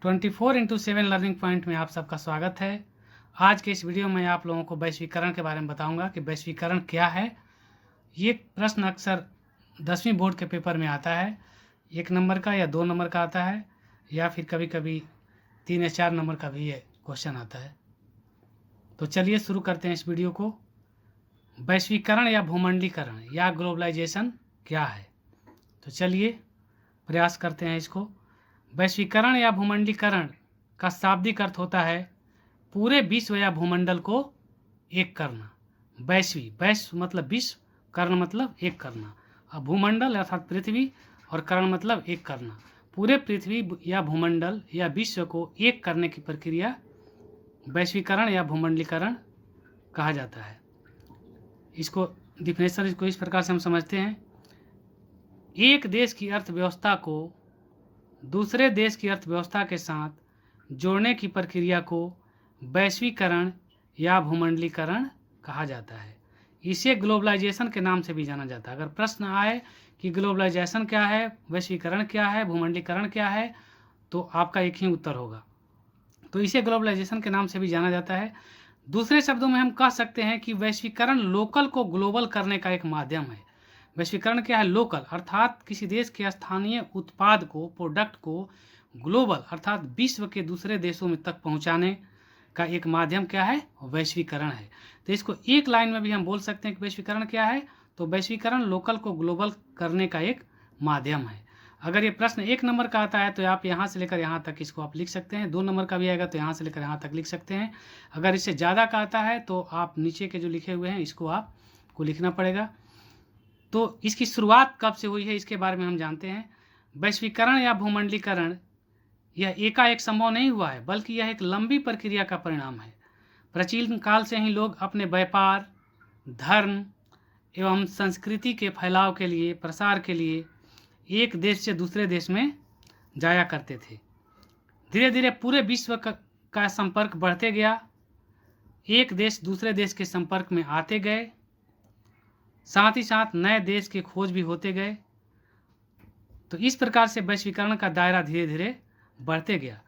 24x7 learning point में आप सबका स्वागत है। आज के इस वीडियो में आप लोगों को वैश्वीकरण के बारे में बताऊंगा कि वैश्वीकरण क्या है। ये प्रश्न अक्सर 10वीं बोर्ड के पेपर में आता है, 1 नंबर का या 2 नंबर का आता है, या फिर कभी कभी 3 या 4 नंबर का भी ये क्वेश्चन आता है। तो चलिए शुरू करते हैं इस वीडियो को। वैश्वीकरण या भूमंडलीकरण या ग्लोबलाइजेशन क्या है, तो चलिए प्रयास करते हैं इसको। वैश्वीकरण या भूमंडलीकरण का शाब्दिक अर्थ होता है पूरे विश्व या भूमंडल को एक करना। वैश्व मतलब विश्व, कर्ण मतलब एक करना। अब भूमंडल अर्थात पृथ्वी और कर्ण मतलब एक करना। पूरे पृथ्वी या भूमंडल या विश्व को एक करने की प्रक्रिया वैश्वीकरण या भूमंडलीकरण कहा जाता है। इसको डिफिनेशन इसको इस प्रकार से हम समझते हैं, एक देश की अर्थव्यवस्था को दूसरे देश की अर्थव्यवस्था के साथ जोड़ने की प्रक्रिया को वैश्वीकरण या भूमंडलीकरण कहा जाता है। इसे ग्लोबलाइजेशन के नाम से भी जाना जाता है। अगर प्रश्न आए कि ग्लोबलाइजेशन क्या है, वैश्वीकरण क्या है, भूमंडलीकरण क्या है, तो आपका एक ही उत्तर होगा। तो इसे ग्लोबलाइजेशन के नाम से भी जाना जाता है। दूसरे शब्दों में हम कह सकते हैं कि वैश्वीकरण लोकल को ग्लोबल करने का एक माध्यम है। वैश्वीकरण क्या है? लोकल अर्थात किसी देश के स्थानीय उत्पाद को, प्रोडक्ट को ग्लोबल अर्थात विश्व के दूसरे देशों में तक पहुंचाने का एक माध्यम क्या है? वैश्वीकरण है। तो इसको एक लाइन में भी हम बोल सकते हैं कि वैश्वीकरण क्या है, तो वैश्वीकरण लोकल को ग्लोबल करने का एक माध्यम है। अगर ये प्रश्न 1 नंबर का आता है तो आप यहाँ से लेकर यहाँ तक इसको आप लिख सकते हैं। 2 नंबर का भी आएगा तो यहाँ से लेकर यहाँ तक लिख सकते हैं। अगर इससे ज़्यादा का आता है तो आप नीचे के जो लिखे हुए हैं इसको आपको लिखना पड़ेगा। तो इसकी शुरुआत कब से हुई है इसके बारे में हम जानते हैं। वैश्वीकरण या भूमंडलीकरण यह एकाएक संभव नहीं हुआ है, बल्कि यह एक लंबी प्रक्रिया का परिणाम है। प्राचीन काल से ही लोग अपने व्यापार, धर्म एवं संस्कृति के फैलाव के लिए, प्रसार के लिए एक देश से दूसरे देश में जाया करते थे। धीरे धीरे पूरे विश्व का संपर्क बढ़ते गया, एक देश दूसरे देश के संपर्क में आते गए, साथ ही साथ नए देश की खोज भी होते गए। तो इस प्रकार से वैश्वीकरण का दायरा धीरे धीरे बढ़ते गया।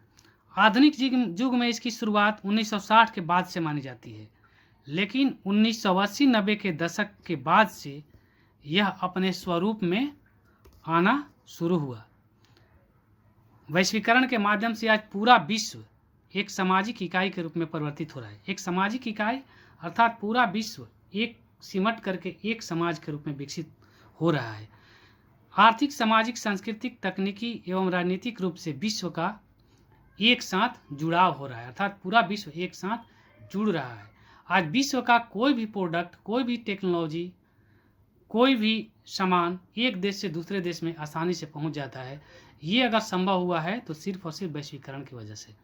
आधुनिक युग में इसकी शुरुआत 1960 के बाद से मानी जाती है, लेकिन 1980-90 के दशक के बाद से यह अपने स्वरूप में आना शुरू हुआ। वैश्वीकरण के माध्यम से आज पूरा विश्व एक सामाजिक इकाई के रूप में परिवर्तित हो रहा है। एक सामाजिक इकाई अर्थात पूरा विश्व एक सिमट करके एक समाज के रूप में विकसित हो रहा है। आर्थिक, सामाजिक, सांस्कृतिक, तकनीकी एवं राजनीतिक रूप से विश्व का एक साथ जुड़ाव हो रहा है, अर्थात पूरा विश्व एक साथ जुड़ रहा है। आज विश्व का कोई भी प्रोडक्ट, कोई भी टेक्नोलॉजी, कोई भी सामान एक देश से दूसरे देश में आसानी से पहुंच जाता है। ये अगर संभव हुआ है तो सिर्फ और सिर्फ वैश्वीकरण की वजह से।